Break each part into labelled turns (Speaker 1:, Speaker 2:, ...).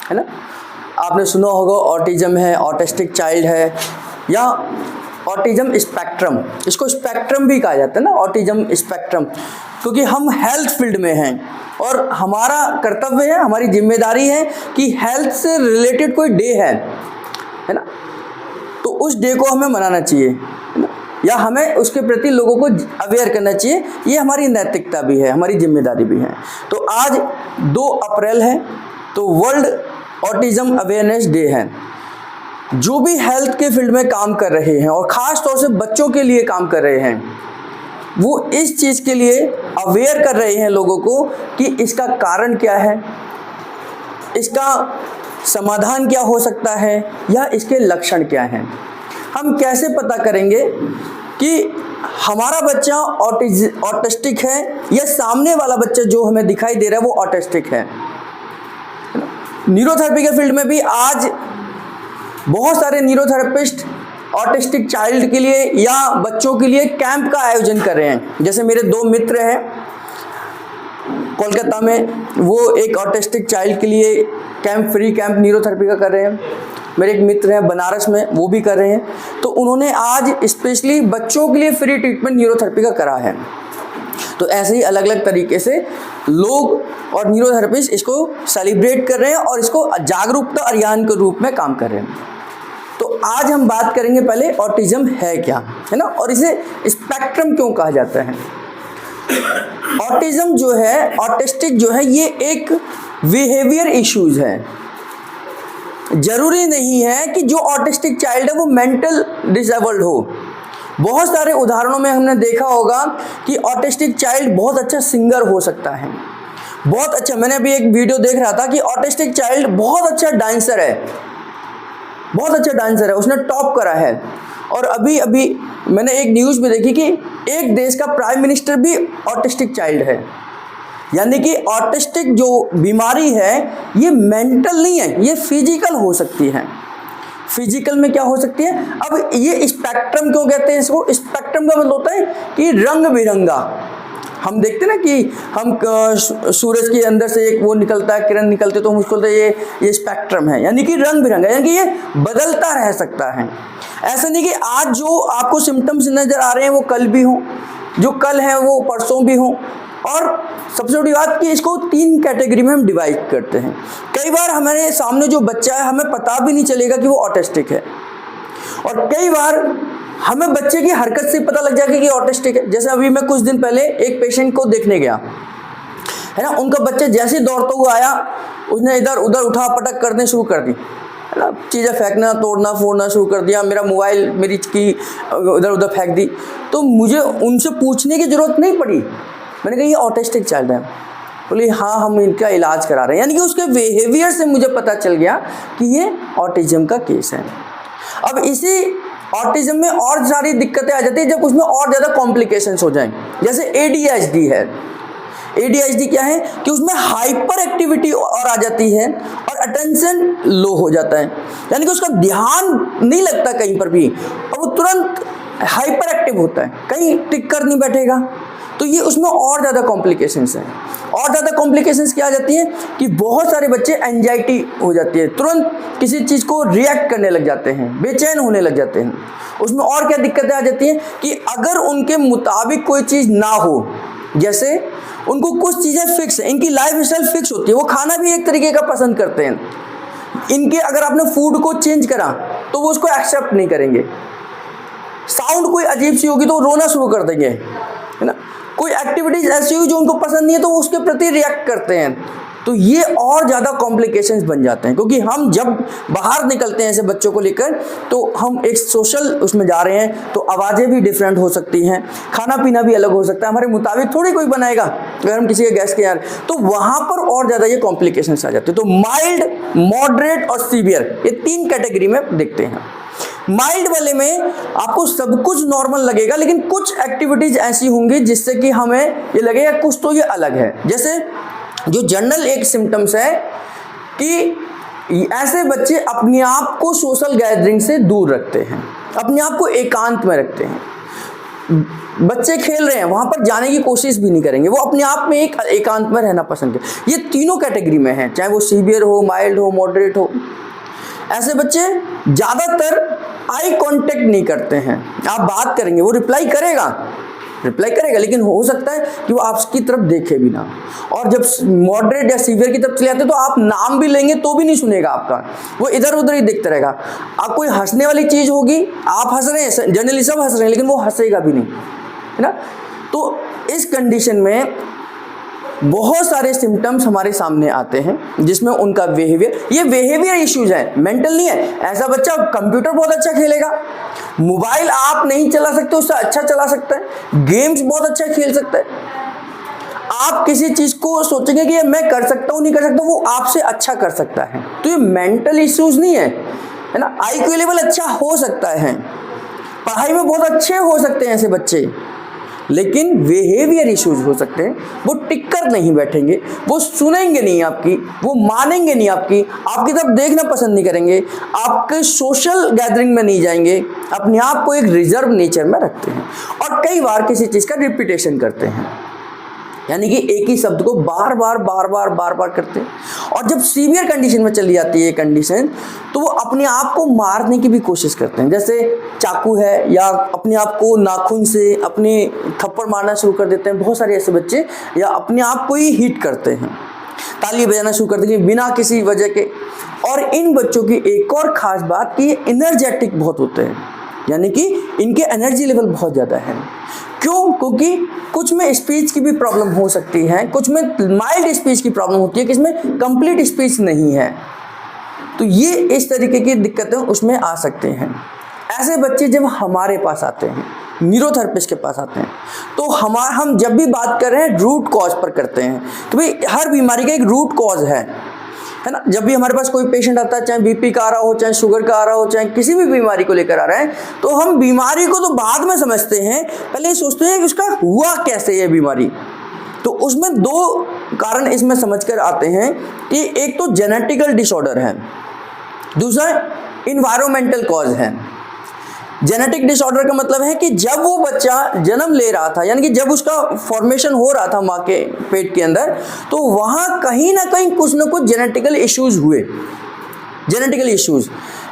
Speaker 1: है ना। आपने सुना होगा ऑटिज्म है, ऑटिस्टिक चाइल्ड है, या ऑटिज्म स्पेक्ट्रम, इसको स्पेक्ट्रम भी कहा जाता है ना, ऑटिज्म स्पेक्ट्रम, क्योंकि हम हेल्थ फील्ड में हैं और हमारा कर्तव्य है, हमारी जिम्मेदारी है कि हेल्थ से रिलेटेड कोई डे है ना, तो उस डे को हमें मनाना चाहिए, है ना, या हमें उसके प्रति लोगों को अवेयर करना चाहिए। ये हमारी नैतिकता भी है, हमारी जिम्मेदारी भी है। तो आज 2 अप्रैल है, तो वर्ल्ड ऑटिज्म अवेयरनेस डे है। जो भी हेल्थ के फील्ड में काम कर रहे हैं और ख़ास तौर से बच्चों के लिए काम कर रहे हैं, वो इस चीज़ के लिए अवेयर कर रहे हैं लोगों को कि इसका कारण क्या है, इसका समाधान क्या हो सकता है, या इसके लक्षण क्या हैं। हम कैसे पता करेंगे कि हमारा बच्चा ऑटिस्टिक है या सामने वाला बच्चा जो हमें दिखाई दे रहा है वो ऑटिस्टिक है। न्यूरोथेरेपी के फील्ड में भी आज बहुत सारे न्यूरोथेरेपिस्ट ऑटिस्टिक चाइल्ड के लिए या बच्चों के लिए कैंप का आयोजन कर रहे हैं। जैसे मेरे 2 मित्र हैं कोलकाता में, वो एक ऑटिस्टिक चाइल्ड के लिए फ्री कैंप न्यूरोथेरेपी का कर रहे हैं। मेरे एक मित्र हैं बनारस में, वो भी कर रहे हैं। तो उन्होंने आज स्पेशली बच्चों के लिए फ्री ट्रीटमेंट न्यूरोथेरेपी का करा है। तो ऐसे ही अलग अलग तरीके से लोग और न्यूरोथेरेपिस्ट इसको सेलिब्रेट कर रहे हैं और इसको जागरूकता अभियान के रूप में काम कर रहे हैं। तो आज हम बात करेंगे पहले ऑटिज्म है क्या, है ना, और इसे स्पेक्ट्रम क्यों कहा जाता है। ऑटिज्म जो है, ऑटिस्टिक जो है, ये एक बिहेवियर इश्यूज है। जरूरी नहीं है कि जो ऑटिस्टिक चाइल्ड है वो मेंटल डिसेबल्ड हो। बहुत सारे उदाहरणों में हमने देखा होगा कि ऑटिस्टिक चाइल्ड बहुत अच्छा सिंगर हो सकता है, बहुत अच्छा। मैंने अभी एक वीडियो देख रहा था कि ऑटिस्टिक चाइल्ड बहुत अच्छा डांसर है, बहुत अच्छा डांसर है, उसने टॉप करा है। और अभी अभी मैंने एक न्यूज़ में देखी कि एक देश का प्राइम मिनिस्टर भी ऑटिस्टिक चाइल्ड है। यानी कि ऑटिस्टिक जो बीमारी है ये मेंटल नहीं है, ये फिजिकल हो सकती है। फिजिकल में क्या हो सकती है। अब ये स्पेक्ट्रम क्यों कहते हैं इसको। स्पेक्ट्रम का मतलब होता है कि रंग बिरंगा। हम देखते ना कि हम सूरज के अंदर से एक वो निकलता है, किरण निकलते, तो हम उसको बोलते हैं ये स्पेक्ट्रम है, यानी कि रंग बिरंगा, यानी कि ये बदलता रह सकता है। ऐसा नहीं कि आज जो आपको सिम्टम्स नजर आ रहे हैं वो कल भी हों, जो कल है वो परसों भी हों। और सबसे बड़ी बात कि इसको 3 कैटेगरी में हम डिवाइड करते हैं। कई बार हमारे सामने जो बच्चा है हमें पता भी नहीं चलेगा कि वो ऑटिस्टिक है, और कई बार हमें बच्चे की हरकत से पता लग जाएगा कि ऑटिस्टिक है। जैसे अभी मैं कुछ दिन पहले एक पेशेंट को देखने गया, है ना, उनका बच्चा जैसे दौड़ता हुआ आया, उसने इधर उधर उठा पटक करने शुरू कर दी, है ना, चीज़ें फेंकना, तोड़ना फोड़ना शुरू कर दिया, मेरा मोबाइल, मेरी की इधर उधर फेंक दी। तो मुझे उनसे पूछने की ज़रूरत नहीं पड़ी, मैंने कहा ये ऑटिस्टिक चाइल्ड है। बोली हाँ हम इनका इलाज करा रहे हैं। यानी कि उसके बिहेवियर से मुझे पता चल गया कि ये ऑटिज्म का केस है। अब इसी ऑटिज्म में और सारी दिक्कतें आ जाती है जब उसमें और ज़्यादा कॉम्प्लिकेशंस हो जाएं। जैसे ADHD है। ADHD क्या है कि उसमें हाइपर एक्टिविटी और आ जाती है और अटेंशन लो हो जाता है, यानी कि उसका ध्यान नहीं लगता कहीं पर भी और वो तुरंत हाइपर एक्टिव होता है, कहीं टिक कर नहीं बैठेगा। तो ये उसमें और ज़्यादा कॉम्प्लिकेशंस हैं। और ज़्यादा कॉम्प्लिकेशंस क्या आ जाती हैं कि बहुत सारे बच्चे एंजाइटी हो जाती है, तुरंत किसी चीज़ को रिएक्ट करने लग जाते हैं, बेचैन होने लग जाते हैं। उसमें और क्या दिक्कतें आ जाती हैं कि अगर उनके मुताबिक कोई चीज़ ना हो, जैसे उनको कुछ चीज़ें फिक्स है, इनकी लाइफ स्टाइल फिक्स होती है, वो खाना भी एक तरीके का पसंद करते हैं, इनके अगर आपने फूड को चेंज करा तो वो उसको एक्सेप्ट नहीं करेंगे। साउंड कोई अजीब सी होगी तो वो रोना शुरू कर देंगे, है ना। कोई एक्टिविटीज ऐसी हुई जो उनको पसंद नहीं है तो वो उसके प्रति रिएक्ट करते हैं। तो ये और ज़्यादा कॉम्प्लिकेशंस बन जाते हैं, क्योंकि हम जब बाहर निकलते हैं ऐसे बच्चों को लेकर तो हम एक सोशल उसमें जा रहे हैं, तो आवाज़ें भी डिफरेंट हो सकती हैं, खाना पीना भी अलग हो सकता है, हमारे मुताबिक थोड़ी कोई बनाएगा अगर हम किसी के गेस्ट के यहाँ, तो वहाँ पर और ज़्यादा ये कॉम्प्लिकेशंस आ जाते हैं। तो माइल्ड, मॉडरेट और सीवियर, ये 3 कैटेगरी में देखते हैं। माइल्ड वाले में आपको सब कुछ नॉर्मल लगेगा, लेकिन कुछ एक्टिविटीज ऐसी होंगी जिससे कि हमें ये लगेगा कुछ तो ये अलग है। जैसे जो जनरल एक सिम्टम्स है कि ऐसे बच्चे अपने आप को सोशल गैदरिंग से दूर रखते हैं, अपने आप को एकांत में रखते हैं। बच्चे खेल रहे हैं वहां पर जाने की कोशिश भी नहीं करेंगे, वो अपने आप में एक एकांत में रहना पसंद करें। ये तीनों कैटेगरी में हैं, चाहे वो सीवियर हो, माइल्ड हो, मॉडरेट हो। ऐसे बच्चे ज़्यादातर आई कांटेक्ट नहीं करते हैं। आप बात करेंगे वो रिप्लाई करेगा, लेकिन हो सकता है कि वो आपकी तरफ देखे भी ना। और जब मॉडरेट या सीवियर की तरफ चले जाते तो आप नाम भी लेंगे तो भी नहीं सुनेगा आपका, वो इधर उधर ही देखता रहेगा। आप कोई हंसने वाली चीज़ होगी, आप हंस रहे हैं, जनरली सब हंस रहे हैं, लेकिन वो हंसेगा भी नहीं, है ना। तो इस कंडीशन में बहुत सारे सिम्टम्स हमारे सामने आते हैं जिसमें उनका ये बिहेवियर इश्यूज हैं, मेंटल नहीं है। ऐसा बच्चा कंप्यूटर बहुत अच्छा खेलेगा, मोबाइल आप नहीं चला सकते उससे अच्छा चला सकता है, गेम्स बहुत अच्छा खेल सकता है। आप किसी चीज को सोचेंगे कि मैं कर सकता हूं नहीं कर सकता, वो आपसे अच्छा कर सकता है। तो ये मेंटल इश्यूज नहीं है ना। IQ लेवल अच्छा हो सकता है, पढ़ाई में बहुत अच्छे हो सकते हैं ऐसे बच्चे, लेकिन बिहेवियर इश्यूज हो सकते हैं। वो टिक कर नहीं बैठेंगे, वो सुनेंगे नहीं आपकी, वो मानेंगे नहीं आपकी तरफ देखना पसंद नहीं करेंगे, आपके सोशल गैदरिंग में नहीं जाएंगे, अपने आप को एक रिजर्व नेचर में रखते हैं और कई बार किसी चीज़ का रिपीटेशन करते हैं, यानी कि एक ही शब्द को बार बार करते हैं। और जब सीवियर कंडीशन में चली जाती है कंडीशन, तो वो अपने आप को मारने की भी कोशिश करते हैं। जैसे चाकू है, या अपने आप को नाखून से अपने थप्पड़ मारना शुरू कर देते हैं बहुत सारे ऐसे बच्चे, या अपने आप को ही हिट करते हैं, ताली बजाना शुरू कर देंगे बिना किसी वजह के। और इन बच्चों की एक और ख़ास बात कि ये एनर्जेटिक बहुत होते हैं, यानी कि इनके एनर्जी लेवल बहुत ज़्यादा है। क्यों? क्योंकि कुछ में स्पीच की भी प्रॉब्लम हो सकती है, कुछ में माइल्ड स्पीच की प्रॉब्लम होती है, किसमें कंप्लीट स्पीच नहीं है। तो ये इस तरीके की दिक्कतें उसमें आ सकते हैं। ऐसे बच्चे जब हमारे पास आते हैं, न्यूरोथेरेपिस्ट के पास आते हैं, तो हम जब भी बात कर रहे हैं रूट कॉज पर करते हैं कि भाई हर बीमारी का एक रूट कॉज है ना। जब भी हमारे पास कोई पेशेंट आता है, चाहे बीपी का आ रहा हो, चाहे शुगर का आ रहा हो, चाहे किसी भी बीमारी को लेकर आ रहा है, तो हम बीमारी को तो बाद में समझते हैं, पहले सोचते हैं कि उसका हुआ कैसे ये बीमारी। तो उसमें दो कारण इसमें समझकर आते हैं कि एक तो जेनेटिकल डिसऑर्डर है, दूसरा इन्वायरमेंटल कॉज है। जेनेटिक डिसऑर्डर का मतलब है कि जब वो बच्चा जन्म ले रहा था, यानी कि जब उसका फॉर्मेशन हो रहा था माँ के पेट के अंदर, तो वहाँ कहीं ना कहीं कुछ ना कुछ जेनेटिकल इश्यूज हुए। जेनेटिकल इश्यूज,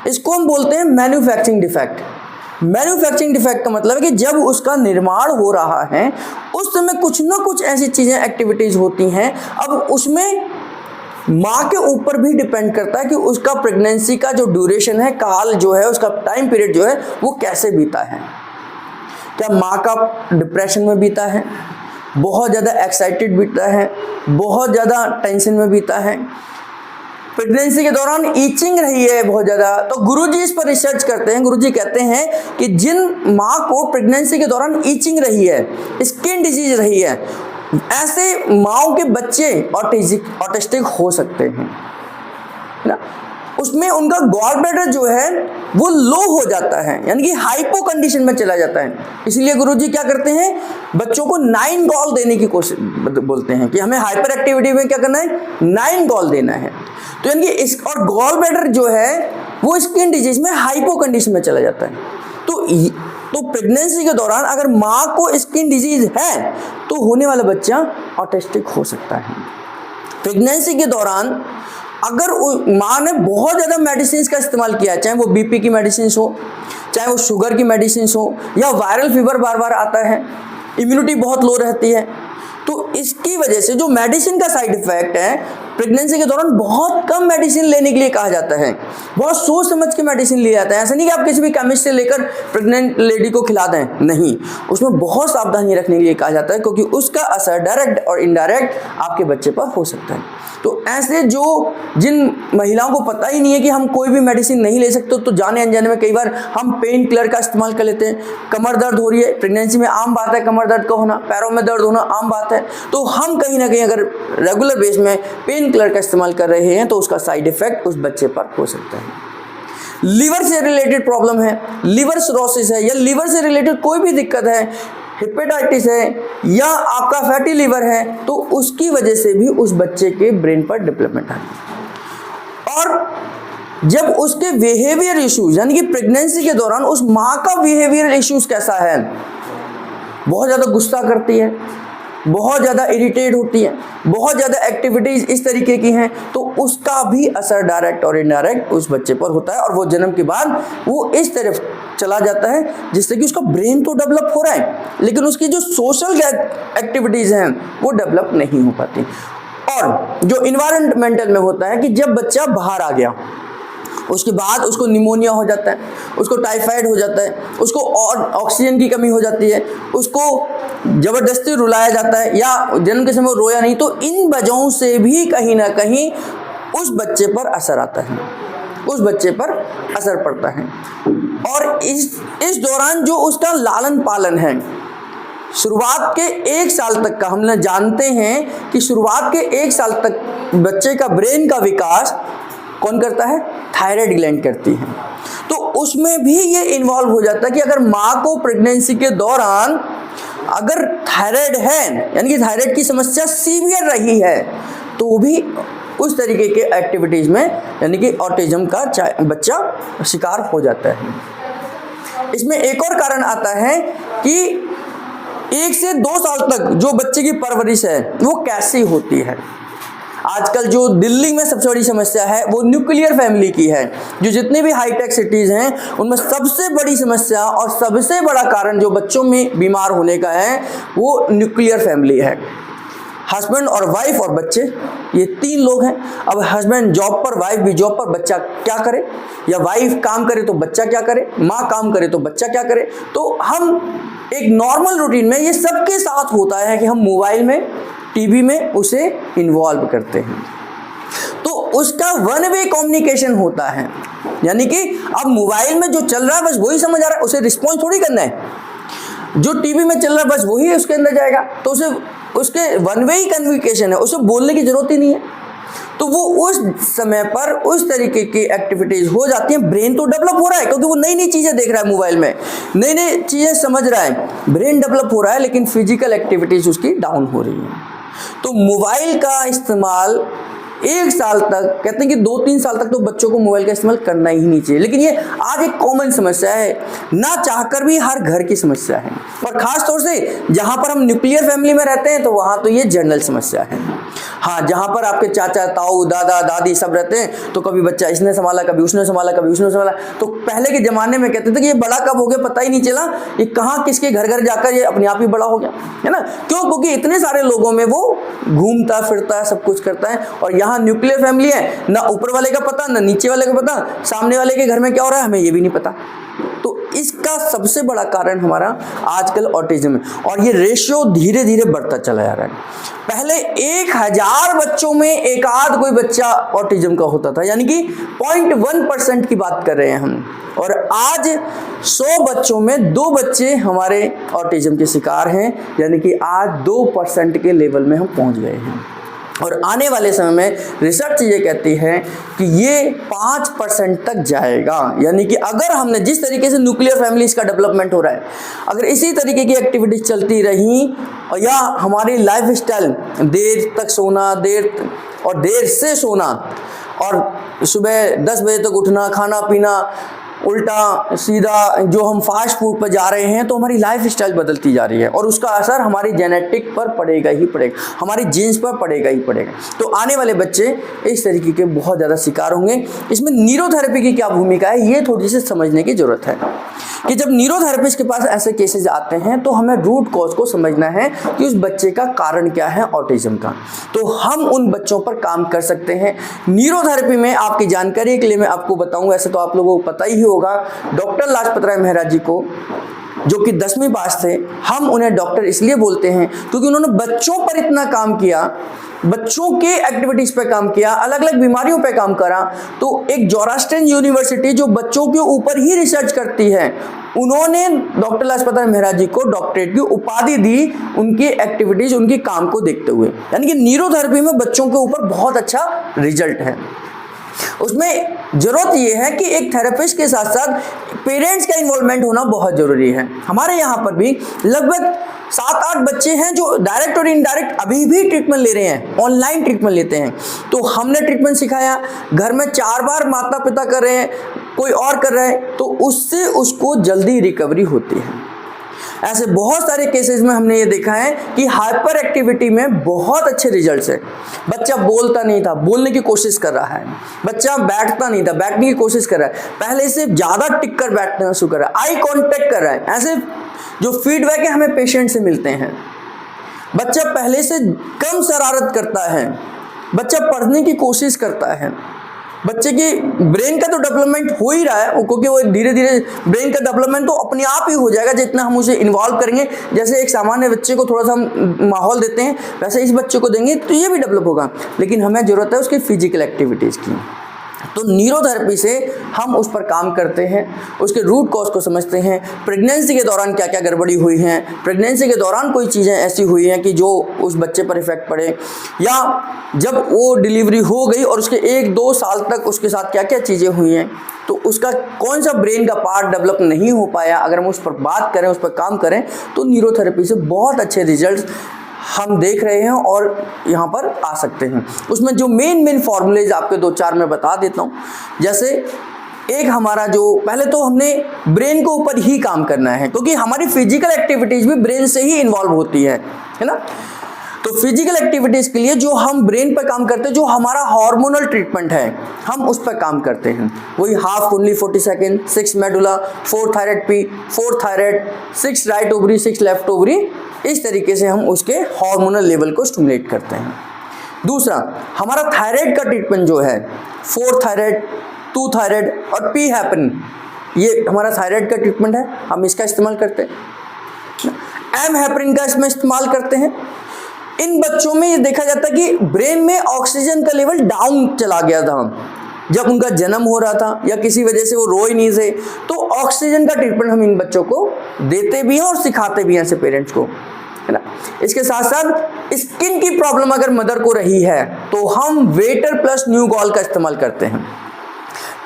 Speaker 1: इसको हम बोलते हैं मैन्युफैक्चरिंग डिफेक्ट। मैन्युफैक्चरिंग डिफेक्ट का मतलब है कि जब उसका निर्माण हो रहा है उस समय कुछ ना कुछ ऐसी चीज़ें, एक्टिविटीज़ होती हैं। अब उसमें माँ के ऊपर भी डिपेंड करता है कि उसका प्रेगनेंसी का जो ड्यूरेशन है, काल जो है, उसका टाइम पीरियड जो है वो कैसे बीता है। क्या माँ का डिप्रेशन में बीता है, बहुत ज़्यादा एक्साइटेड बीता है, बहुत ज़्यादा टेंशन में बीता है, प्रेगनेंसी के दौरान ईचिंग रही है बहुत ज़्यादा। तो गुरुजी इस पर रिसर्च करते हैं। गुरुजी कहते हैं कि जिन माँ को प्रेगनेंसी के दौरान ईचिंग रही है, स्किन डिजीज रही है, ऐसे माओ के बच्चे ऑटिस्टिक हो सकते हैं ना। उसमें उनका गॉल ब्लैडर जो है वो लो हो जाता है, यानी कि हाइपो कंडीशन में चला जाता है। इसलिए गुरुजी क्या करते हैं, बच्चों को 9 गॉल देने की कोशिश बोलते हैं कि हमें हाइपर एक्टिविटी में क्या करना है, 9 गॉल देना है। तो यानी कि और गॉल ब्लैडर जो है वो स्किन डिजीज में हाइपो कंडीशन में चला जाता है। तो प्रेगनेंसी के दौरान अगर माँ को स्किन डिजीज है तो होने वाला बच्चा ऑटिस्टिक हो सकता है। प्रेगनेंसी के दौरान अगर माँ ने बहुत ज़्यादा मेडिसिन का इस्तेमाल किया, चाहे वो बीपी की मेडिसिन हो, चाहे वो शुगर की मेडिसिन हो, या वायरल फीवर बार बार आता है, इम्यूनिटी बहुत लो रहती है, तो इसकी वजह से जो मेडिसिन का साइड इफेक्ट है, प्रेगनेंसी के दौरान बहुत कम मेडिसिन लेने के लिए कहा जाता है। बहुत सोच समझ के मेडिसिन लिया जाता है। ऐसा नहीं कि आप किसी भी केमिस्ट से लेकर प्रेग्नेंट लेडी को खिला दें, नहीं, उसमें बहुत सावधानी रखने के लिए कहा जाता है, क्योंकि उसका असर डायरेक्ट और इनडायरेक्ट आपके बच्चे पर हो सकता है। तो ऐसे जिन महिलाओं को पता ही नहीं है कि हम कोई भी मेडिसिन नहीं ले सकते, तो जाने अनजाने में कई बार हम पेन किलर का इस्तेमाल कर लेते हैं। कमर दर्द हो रही है, प्रेगनेंसी में आम बात है कमर दर्द का होना, पैरों में दर्द होना आम बात है, तो हम कहीं ना कहीं अगर रेगुलर बेस में पेन किलर का इस्तेमाल कर रहे हैं तो उसका साइड इफेक्ट उस बच्चे पर हो सकता है। लीवर से रिलेटेड प्रॉब्लम है, लीवर सिरोसिस है, या लीवर से रिलेटेड कोई भी दिक्कत है, हेपेटाइटिस है, या आपका फैटी लीवर है, तो उसकी वजह से भी उस बच्चे के ब्रेन पर डेवलपमेंट आती है। और जब उसके बिहेवियर इश्यूज, यानी कि प्रेगनेंसी के दौरान उस माँ का बिहेवियर इश्यूज कैसा है, बहुत ज़्यादा गुस्सा करती है, बहुत ज़्यादा इरिटेट होती है, बहुत ज़्यादा एक्टिविटीज़ इस तरीके की हैं, तो उसका भी असर डायरेक्ट और इनडायरेक्ट उस बच्चे पर होता है और वो जन्म के बाद वो इस तरफ चला जाता है जिससे कि उसका ब्रेन तो डेवलप हो रहा है लेकिन उसकी जो सोशल एक्टिविटीज़ हैं वो डेवलप नहीं हो पाती। और जो इन्वायरमेंटल में होता है कि जब बच्चा बाहर आ गया उसके बाद उसको निमोनिया हो जाता है, उसको टाइफाइड हो जाता है, उसको और ऑक्सीजन की कमी हो जाती है, उसको ज़बरदस्ती रुलाया जाता है या जन्म के समय रोया नहीं, तो इन वजहों से भी कहीं ना कहीं उस बच्चे पर असर आता है, उस बच्चे पर असर पड़ता है। और इस दौरान जो उसका लालन पालन है, शुरुआत के 1 साल तक का, हम लोग जानते हैं कि शुरुआत के 1 साल तक बच्चे का ब्रेन का विकास कौन करता है? थायराइड ग्लैंड करती है। तो उसमें भी ये इन्वॉल्व हो जाता है कि अगर माँ को प्रेगनेंसी के दौरान अगर थायराइड है, यानी कि थायराइड की समस्या सीवियर रही है, तो भी उस तरीके के एक्टिविटीज़ में यानी कि ऑटिज्म का बच्चा शिकार हो जाता है। इसमें एक और कारण आता है कि 1 से 2 साल तक जो बच्चे की परवरिश है वो कैसी होती है। आजकल जो दिल्ली में सबसे बड़ी समस्या है वो न्यूक्लियर फैमिली की है। जो जितनी भी हाईटेक सिटीज़ हैं उनमें सबसे बड़ी समस्या और सबसे बड़ा कारण जो बच्चों में बीमार होने का है वो न्यूक्लियर फैमिली है। हस्बैंड और वाइफ और बच्चे, ये 3 लोग हैं। अब हस्बैंड जॉब पर, वाइफ भी जॉब पर, बच्चा क्या करे? या वाइफ काम करे तो बच्चा क्या करे? माँ काम करे तो बच्चा क्या करे? तो हम एक नॉर्मल रूटीन में ये सबके साथ होता है कि हम मोबाइल में, टीवी में उसे इन्वॉल्व करते हैं, तो उसका वन वे कम्युनिकेशन होता है। यानी कि अब मोबाइल में जो चल रहा है बस वही समझ आ रहा है, उसे रिस्पॉन्स थोड़ी करना है। जो टीवी में चल रहा है बस वही उसके अंदर जाएगा, तो उसे उसके वन वे ही कम्युनिकेशन है, उसे बोलने की जरूरत ही नहीं है। तो वो उस समय पर उस तरीके की एक्टिविटीज़ हो जाती हैं। ब्रेन तो डेवलप हो रहा है क्योंकि वो नई नई चीज़ें देख रहा है मोबाइल में, नई नई चीज़ें समझ रहा है, ब्रेन डेवलप हो रहा है, लेकिन फिजिकल एक्टिविटीज़ उसकी डाउन हो रही है। तो मोबाइल का इस्तेमाल 1 साल तक, कहते हैं कि 2-3 साल तक तो बच्चों को मोबाइल का इस्तेमाल करना ही नहीं चाहिए, लेकिन ये आज एक कॉमन समस्या है, ना चाहकर भी हर घर की समस्या है। और ख़ास तौर से जहाँ पर हम न्यूक्लियर फैमिली में रहते हैं तो वहाँ तो ये जनरल समस्या है। हाँ, जहाँ पर आपके चाचा, ताऊ, दादा, दादी सब रहते हैं तो कभी बच्चा इसने संभाला, कभी उसने संभाला, कभी उसने संभाला। तो पहले के ज़माने में कहते थे कि ये बड़ा कब हो गया पता ही नहीं चला, ये कहाँ किसके घर घर जाकर ये अपने आप ही बड़ा हो गया, है ना? क्यों? क्योंकि इतने सारे लोगों में वो घूमता फिरता है, सब कुछ करता है। और यहाँ न्यूक्लियर फैमिली है, ना ऊपर वाले का पता, ना नीचे वाले का पता, सामने वाले के घर में क्या हो रहा है हमें ये भी नहीं पता। तो इसका सबसे बड़ा कारण हमारा आजकल ऑटिज्म है और ये रेशियो धीरे धीरे बढ़ता चला जा रहा है। पहले 1000 बच्चों में एक आध कोई बच्चा ऑटिज्म का होता था, यानी कि 0.1% की बात कर रहे हैं हम, और आज 100 बच्चों में 2 बच्चे हमारे ऑटिज्म के शिकार हैं, यानी कि आज 2% के लेवल में हम पहुंच गए हैं। और आने वाले समय में रिसर्च ये कहती है कि ये 5% तक जाएगा। यानी कि अगर हमने जिस तरीके से न्यूक्लियर फैमिलीज का डेवलपमेंट हो रहा है, अगर इसी तरीके की एक्टिविटीज चलती रही या हमारी लाइफस्टाइल देर तक सोना, देर से सोना और सुबह 10 बजे तक उठना, खाना पीना उल्टा सीधा, जो हम फास्ट फूड पर जा रहे हैं, तो हमारी लाइफ स्टाइल बदलती जा रही है और उसका असर हमारी जेनेटिक पर पड़ेगा ही पड़ेगा, हमारी जीन्स पर पड़ेगा ही पड़ेगा। तो आने वाले बच्चे इस तरीके के बहुत ज़्यादा शिकार होंगे। इसमें न्यूरोथेरेपी की क्या भूमिका है ये थोड़ी सी समझने की ज़रूरत है कि जब न्यूरोथेरेपिस्ट के पास ऐसे केसेस आते हैं तो हमें रूट कॉज को समझना है कि उस बच्चे का कारण क्या है ऑटिज्म का, तो हम उन बच्चों पर काम कर सकते हैं। न्यूरोथेरेपी में आपकी जानकारी के लिए मैं आपको बताऊं, ऐसे तो आप लोगों को पता ही होगा, डॉक्टर लाजपत राय मेहरा जी को, जो कि 10वीं पास थे, हम उन्हें डॉक्टर इसलिए बोलते हैं क्योंकि उन्होंने बच्चों पर इतना काम किया, बच्चों के एक्टिविटीज़ पे काम किया, अलग अलग बीमारियों पे काम करा। तो एक जोरास्ट्रियन यूनिवर्सिटी जो बच्चों के ऊपर ही रिसर्च करती है, उन्होंने डॉक्टर लाजपत राय मेहरा जी को डॉक्टरेट की उपाधि दी उनकी एक्टिविटीज़, उनके काम को देखते हुए। यानी कि न्यूरोथेरेपी में बच्चों के ऊपर बहुत अच्छा रिजल्ट है। उसमें ज़रूरत यह है कि एक थेरेपिस्ट के साथ साथ पेरेंट्स का इन्वॉल्वमेंट होना बहुत ज़रूरी है। हमारे यहाँ पर भी लगभग 7-8 बच्चे हैं जो डायरेक्ट और इनडायरेक्ट अभी भी ट्रीटमेंट ले रहे हैं, ऑनलाइन ट्रीटमेंट लेते हैं। तो हमने ट्रीटमेंट सिखाया, घर में 4 बार माता पिता कर रहे हैं, कोई और कर रहा है, तो उससे उसको जल्दी रिकवरी होती है। ऐसे बहुत सारे केसेस में हमने ये देखा है कि हाइपर एक्टिविटी में बहुत अच्छे रिजल्ट्स है। बच्चा बोलता नहीं था, बोलने की कोशिश कर रहा है। बच्चा बैठता नहीं था, बैठने की कोशिश कर रहा है। पहले से ज़्यादा टिक कर बैठना शुरू कर रहा है, आई कॉन्टेक्ट कर रहा है। ऐसे जो फीडबैक है हमें पेशेंट से मिलते हैं। बच्चा पहले से कम शरारत करता है, बच्चा पढ़ने की कोशिश करता है। बच्चे की ब्रेन का तो डेवलपमेंट हो ही रहा है, क्योंकि वो धीरे धीरे ब्रेन का डेवलपमेंट तो अपने आप ही हो जाएगा जितना हम उसे इन्वॉल्व करेंगे। जैसे एक सामान्य बच्चे को थोड़ा सा हम माहौल देते हैं, वैसे इस बच्चे को देंगे तो ये भी डेवलप होगा। लेकिन हमें ज़रूरत है उसकी फिजिकल एक्टिविटीज़ की। तो न्यूरोथेरेपी से हम उस पर काम करते हैं, उसके रूट कॉज को समझते हैं। प्रेगनेंसी के दौरान क्या क्या गड़बड़ी हुई है, प्रेगनेंसी के दौरान कोई चीज़ें ऐसी हुई हैं कि जो उस बच्चे पर इफेक्ट पड़े, या जब वो डिलीवरी हो गई और उसके 1-2 साल तक उसके साथ क्या क्या चीज़ें हुई हैं, तो उसका कौन सा ब्रेन का पार्ट डेवलप नहीं हो पाया। अगर हम उस पर बात करें, उस पर काम करें, तो न्यूरोथेरेपी से बहुत अच्छे रिजल्ट हम देख रहे हैं और यहाँ पर आ सकते हैं। उसमें जो मेन फॉर्मूलेज आपके 2-4 मैं बता देता हूँ। जैसे एक हमारा जो पहले तो हमने ब्रेन को ऊपर ही काम करना है, क्योंकि हमारी फिजिकल एक्टिविटीज़ भी ब्रेन से ही इन्वॉल्व होती है ना। तो फिजिकल एक्टिविटीज़ के लिए जो हम ब्रेन पर काम करते हैं, जो हमारा हार्मोनल ट्रीटमेंट है, हम उस पर काम करते हैं। वही हाफ कुंडली 40 second, 6 medulla, 4 thyroid P, 4 thyroid, 6 right ovary, 6 left ovary. इस तरीके से हम उसके हार्मोनल लेवल को स्टिमुलेट करते हैं। दूसरा हमारा थायराइड का ट्रीटमेंट जो है, 4 थायराइड, 2 थायराइड और पी हैपन, ये हमारा थायराइड का ट्रीटमेंट है, हम इसका इस्तेमाल करते हैं। एम हैपरिन का इसमें इस्तेमाल करते हैं। इन बच्चों में ये देखा जाता है कि ब्रेन में ऑक्सीजन का लेवल डाउन चला गया था जब उनका जन्म हो रहा था, या किसी वजह से वो रो ही नहीं थे। तो ऑक्सीजन का ट्रीटमेंट हम इन बच्चों को देते भी हैं और सिखाते भी हैं ऐसे पेरेंट्स को, है ना। इसके साथ साथ स्किन की प्रॉब्लम अगर मदर को रही है तो हम वेटर प्लस न्यूगॉल का इस्तेमाल करते हैं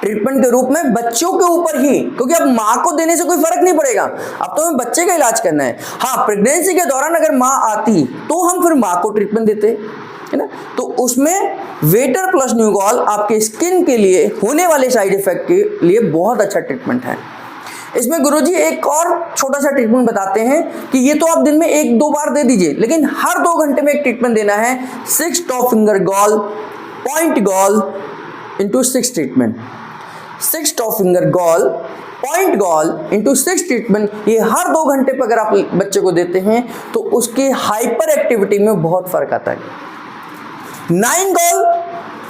Speaker 1: ट्रीटमेंट के रूप में बच्चों के ऊपर ही, क्योंकि अब माँ को देने से कोई फर्क नहीं पड़ेगा, अब तो हमें बच्चे का इलाज करना है। हाँ, प्रेगनेंसी के दौरान अगर माँ आती तो हम फिर माँ को ट्रीटमेंट देते, है ना। तो उसमें वेटर प्लस न्यूगॉल आपके स्किन के लिए होने वाले साइड इफेक्ट के लिए बहुत अच्छा ट्रीटमेंट है। इसमें गुरुजी एक और छोटा सा ट्रीटमेंट बताते हैं कि ये तो आप दिन में 1-2 बार दे दीजिए, लेकिन हर 2 घंटे में एक ट्रीटमेंट देना है। 6 टॉप फिंगर गॉल, पॉइंट गॉल इंटू 6 ट्रीटमेंट। 6 टॉप फिंगर गॉल, पॉइंट गॉल इंटू 6 ट्रीटमेंट, ये हर 2 घंटे पर अगर आप बच्चे को देते हैं तो उसके हाइपर एक्टिविटी में बहुत फर्क आता है। 9 गॉल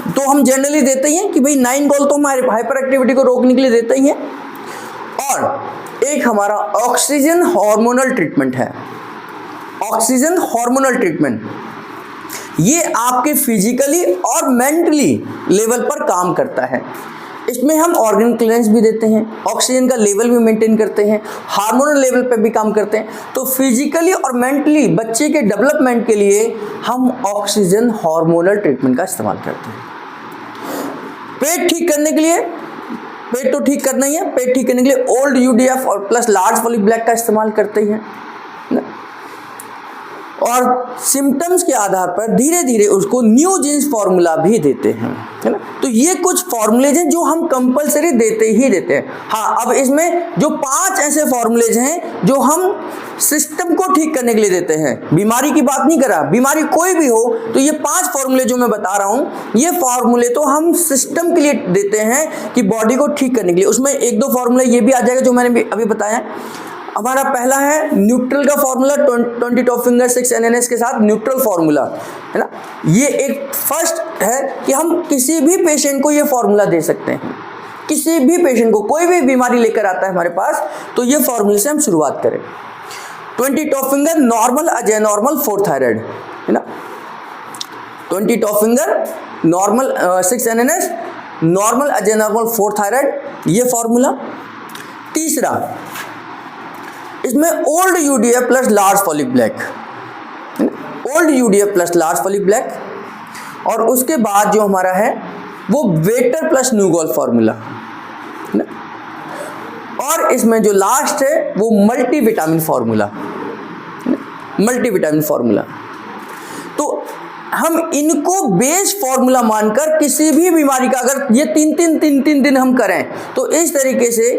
Speaker 1: तो हम जनरली देते ही हैं कि भाई 9 गॉल तो हमारे हाइपर एक्टिविटी को रोकने के लिए देते ही हैं। और एक हमारा ऑक्सीजन हार्मोनल ट्रीटमेंट है। ऑक्सीजन हार्मोनल ट्रीटमेंट ये आपके फिजिकली और मेंटली लेवल पर काम करता है। इसमें हम ऑर्गन क्लियरेंस भी देते हैं, ऑक्सीजन का लेवल भी मेंटेन करते हैं, हार्मोनल लेवल पे भी काम करते हैं। तो फिजिकली और मेंटली बच्चे के डेवलपमेंट के लिए हम ऑक्सीजन हार्मोनल ट्रीटमेंट का इस्तेमाल करते हैं। पेट ठीक करने के लिए, पेट तो ठीक करना ही है, पेट ठीक करने के लिए ओल्ड यूडीएफ और प्लस लार्ज फॉलिक ब्लैक का इस्तेमाल करते हैं ना? और सिम्टम्स के आधार पर धीरे धीरे उसको न्यू जीन्स फार्मूला भी देते हैं, है ना। तो ये कुछ फार्मूलेज हैं जो हम कंपलसरी देते ही देते हैं। हाँ, अब इसमें जो 5 ऐसे फार्मूलेज हैं जो हम सिस्टम को ठीक करने के लिए देते हैं, बीमारी की बात नहीं कर रहा, बीमारी कोई भी हो तो ये 5 फार्मूले जो मैं बता रहा हूँ, ये फार्मूले तो हम सिस्टम के लिए देते हैं कि बॉडी को ठीक करने के लिए। उसमें 1-2 फार्मूले ये भी आ जाएगा जो मैंने अभी बताया। हमारा पहला है न्यूट्रल का फार्मूला, 20 टॉप फिंगर 6 NNS के साथ न्यूट्रल फार्मूला, है ना। ये एक फर्स्ट है कि हम किसी भी पेशेंट को ये फार्मूला दे सकते हैं। किसी भी पेशेंट को कोई भी बीमारी लेकर आता है हमारे पास तो ये फार्मूले से हम शुरुआत करें। 20 top finger normal Ajay normal 4 thyroid, है ना। 20 top finger normal 6 NNS normal Ajay normal 4 thyroid, ये फार्मूला। तीसरा, इसमें old UDF plus large folic black, old UDF plus large folic black. और उसके बाद जो हमारा है वो वेटर प्लस न्यूगॉल फार्मूला, और इसमें जो लास्ट है वो मल्टीविटामिन फार्मूला, मल्टीविटामिन फार्मूला। तो हम इनको बेस फार्मूला मानकर किसी भी बीमारी का अगर ये 3-3 दिन हम करें तो इस तरीके से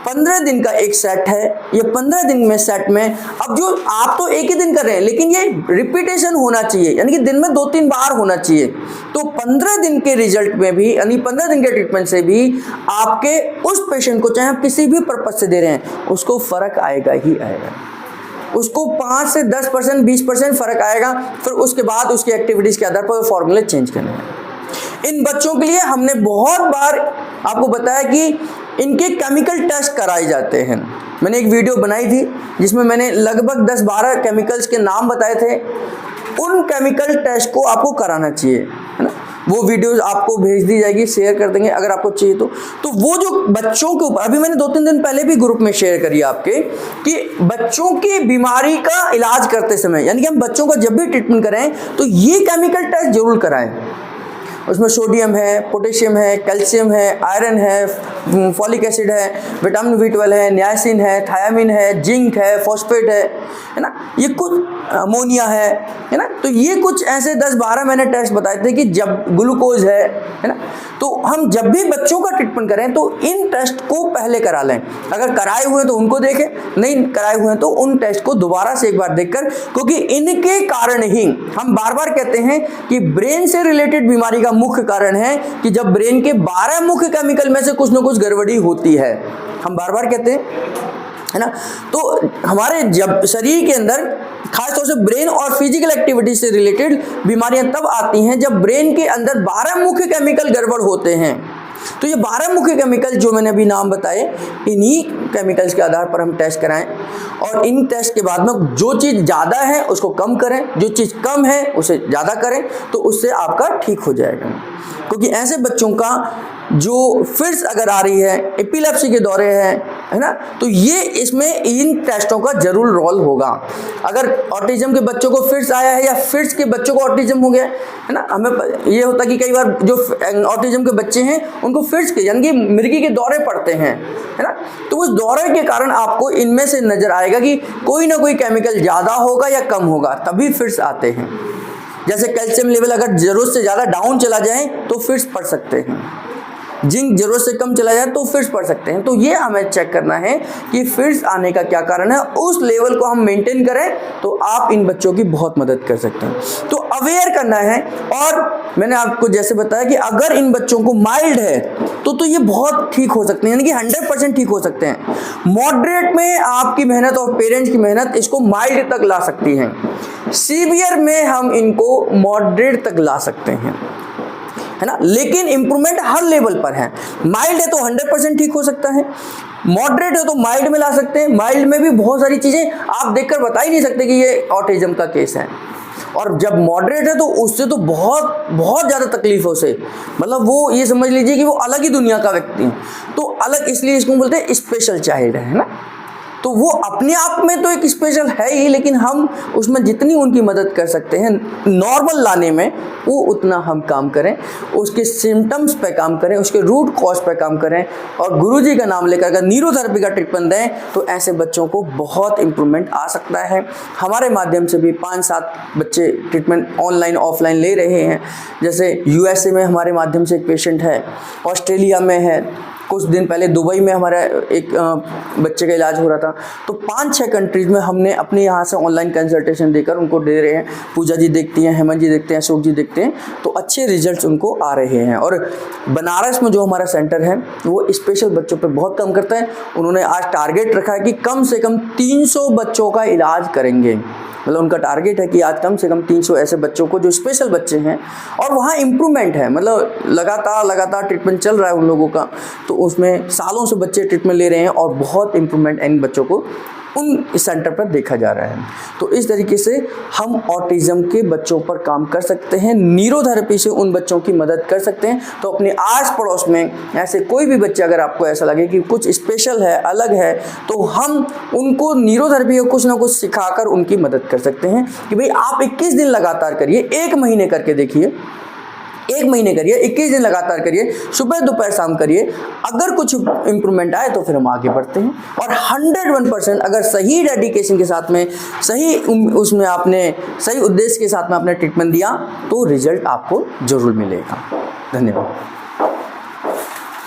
Speaker 1: 15 दिन का एक सेट है, ये 15 दिन में सेट में, अब जो आप तो एक ही दिन कर रहे हैं लेकिन ये रिपीटेशन होना चाहिए, यानी कि दिन में 2-3 बार होना चाहिए। तो 15 दिन के रिजल्ट में भी, यानी 15 दिन के ट्रीटमेंट से भी आपके उस पेशेंट को, चाहे आप किसी भी पर्पज से दे रहे हैं, उसको फर्क आएगा ही आएगा। उसको 5 से 10%, 20% फर्क आएगा। फिर उसके बाद उसकी एक्टिविटीज के आधार पर फॉर्मूले चेंज करने हैं। इन बच्चों के लिए हमने बहुत बार आपको बताया कि इनके केमिकल टेस्ट कराए जाते हैं। मैंने एक वीडियो बनाई थी जिसमें मैंने लगभग 10-12 केमिकल्स के नाम बताए थे। उन केमिकल टेस्ट को आपको कराना चाहिए, है ना। वो वीडियोस आपको भेज दी जाएगी, शेयर कर देंगे अगर आपको चाहिए तो वो जो बच्चों के ऊपर, अभी मैंने 2-3 दिन पहले भी ग्रुप में शेयर करी आपके, कि बच्चों की बीमारी का इलाज करते समय, यानी कि हम बच्चों का जब भी ट्रीटमेंट करें तो ये केमिकल टेस्ट जरूर कराएं। उसमें सोडियम है, पोटेशियम है, कैल्शियम है, आयरन है, फॉलिक एसिड है, विटामिन B12 है, नियासिन है, थायामिन है, जिंक है, फॉस्फेट है ना, ये कुछ अमोनिया है ना। तो ये कुछ ऐसे 10-12 मैंने टेस्ट बताए थे कि जब ग्लूकोज है ना। तो हम जब भी बच्चों का ट्रीटमेंट करें तो इन टेस्ट को पहले करा लें। अगर कराए हुए तो उनको देखें, नहीं कराए हुए तो उन टेस्ट को दोबारा से एक बार देखकर, क्योंकि इनके कारण ही हम बार बार कहते हैं कि ब्रेन से रिलेटेड बीमारी का मुख्य कारण है कि जब ब्रेन के 12 मुख्य केमिकल में से कुछ ना कुछ गड़बड़ी होती है, हम बार बार कहते हैं, है ना। तो हमारे जब शरीर के अंदर खासतौर से ब्रेन और फिजिकल एक्टिविटी से रिलेटेड बीमारियां तब आती हैं जब ब्रेन के अंदर 12 मुख्य केमिकल गड़बड़ होते हैं। तो ये 12 मुख्य केमिकल जो मैंने अभी नाम बताए, इन्हीं केमिकल्स के आधार पर हम टेस्ट कराएं और इन टेस्ट के बाद में जो चीज़ ज़्यादा है उसको कम करें, जो चीज़ कम है उसे ज़्यादा करें, तो उससे आपका ठीक हो जाएगा। क्योंकि ऐसे बच्चों का जो फिट्स अगर आ रही है, एपिलेप्सी के दौरे हैं, है ना, तो ये इसमें इन टेस्टों का जरूर रोल होगा। अगर ऑटिज्म के बच्चों को फिट्स आया है या फिट्स के बच्चों को ऑटिज्म हो गया है ना, हमें ये होता है कि कई बार जो ऑटिज्म के बच्चे हैं उनको फिट्स के, यानी कि मिर्गी के दौरे पड़ते हैं, है ना। तो उस दौरे के कारण आपको इनमें से नजर आएगा कि कोई ना कोई केमिकल ज़्यादा होगा या कम होगा, तभी फिट्स आते हैं। जैसे कैल्शियम लेवल अगर जरूरत से ज़्यादा डाउन चला जाए तो फिट्स पड़ सकते हैं, जिंक जरूरत से कम चला जाए तो फिट्स पड़ सकते हैं। तो ये हमें चेक करना है कि फिट्स आने का क्या कारण है, उस लेवल को हम मेंटेन करें तो आप इन बच्चों की बहुत मदद कर सकते हैं। तो अवेयर करना है। और मैंने आपको जैसे बताया कि अगर इन बच्चों को माइल्ड है तो ये बहुत ठीक हो सकते हैं, यानी कि 100% ठीक हो सकते हैं। मॉडरेट में आपकी मेहनत और पेरेंट्स की मेहनत इसको माइल्ड तक ला सकती है। सीवियर में हम इनको मॉडरेट तक ला सकते हैं, है ना, लेकिन इंप्रूवमेंट हर लेवल पर है। माइल्ड है तो 100% ठीक हो सकता है, मॉडरेट है तो माइल्ड में ला सकते हैं। माइल्ड में भी बहुत सारी चीज़ें आप देखकर बता ही नहीं सकते कि ये ऑटिज्म का केस है। और जब मॉडरेट है तो उससे तो बहुत बहुत ज़्यादा तकलीफों से, मतलब वो ये समझ लीजिए कि वो अलग ही दुनिया का व्यक्ति है। तो अलग इसलिए इसको बोलते हैं स्पेशल चाइल्ड, है ना। तो वो अपने आप में तो एक स्पेशल है ही, लेकिन हम उसमें जितनी उनकी मदद कर सकते हैं नॉर्मल लाने में, वो उतना हम काम करें, उसके सिम्टम्स पे काम करें, उसके रूट कॉज पे काम करें। और गुरुजी का नाम लेकर अगर न्यूरोथेरेपी का ट्रीटमेंट दें तो ऐसे बच्चों को बहुत इम्प्रूवमेंट आ सकता है। हमारे माध्यम से भी 5-7 बच्चे ट्रीटमेंट ऑनलाइन ऑफलाइन ले रहे हैं। जैसे USA में हमारे माध्यम से एक पेशेंट है, ऑस्ट्रेलिया में है, कुछ दिन पहले दुबई में हमारा एक बच्चे का इलाज हो रहा था। तो 5-6 कंट्रीज में हमने अपने यहाँ से ऑनलाइन कंसल्टेशन देकर उनको दे रहे हैं। पूजा जी देखती हैं, हेमंत जी देखते हैं, अशोक जी देखते हैं, तो अच्छे रिजल्ट्स उनको आ रहे हैं। और बनारस में जो हमारा सेंटर है वो स्पेशल बच्चों पे बहुत काम करता है। उन्होंने आज टारगेट रखा है कि कम से कम 300 बच्चों का इलाज करेंगे। मतलब उनका टारगेट है कि आज कम से कम 300 ऐसे बच्चों को जो स्पेशल बच्चे हैं, और वहाँ इम्प्रूवमेंट है, मतलब लगातार ट्रीटमेंट चल रहा है उन लोगों का। तो उसमें सालों से बच्चे ट्रीटमेंट ले रहे हैं और बहुत इम्प्रूवमेंट इन बच्चों को उन सेंटर पर देखा जा रहा है। तो इस तरीके से हम ऑटिज्म के बच्चों पर काम कर सकते हैं, न्यूरोथेरेपी से उन बच्चों की मदद कर सकते हैं। तो अपने आस पड़ोस में ऐसे कोई भी बच्चे अगर आपको ऐसा लगे कि कुछ स्पेशल है, अलग है, तो हम उनको न्यूरोथेरेपी को कुछ ना कुछ सिखाकर उनकी मदद कर सकते हैं कि भाई आप 21 दिन लगातार करिए, 1 महीने करके देखिए, 1 महीने करिए, 21 दिन लगातार करिए, सुबह दोपहर शाम करिए। अगर कुछ इंप्रूवमेंट आए तो फिर हम आगे बढ़ते हैं। और 101% अगर सही डेडिकेशन के साथ में, सही उसमें आपने सही उद्देश्य के साथ में आपने ट्रीटमेंट दिया तो रिजल्ट आपको जरूर मिलेगा। धन्यवाद।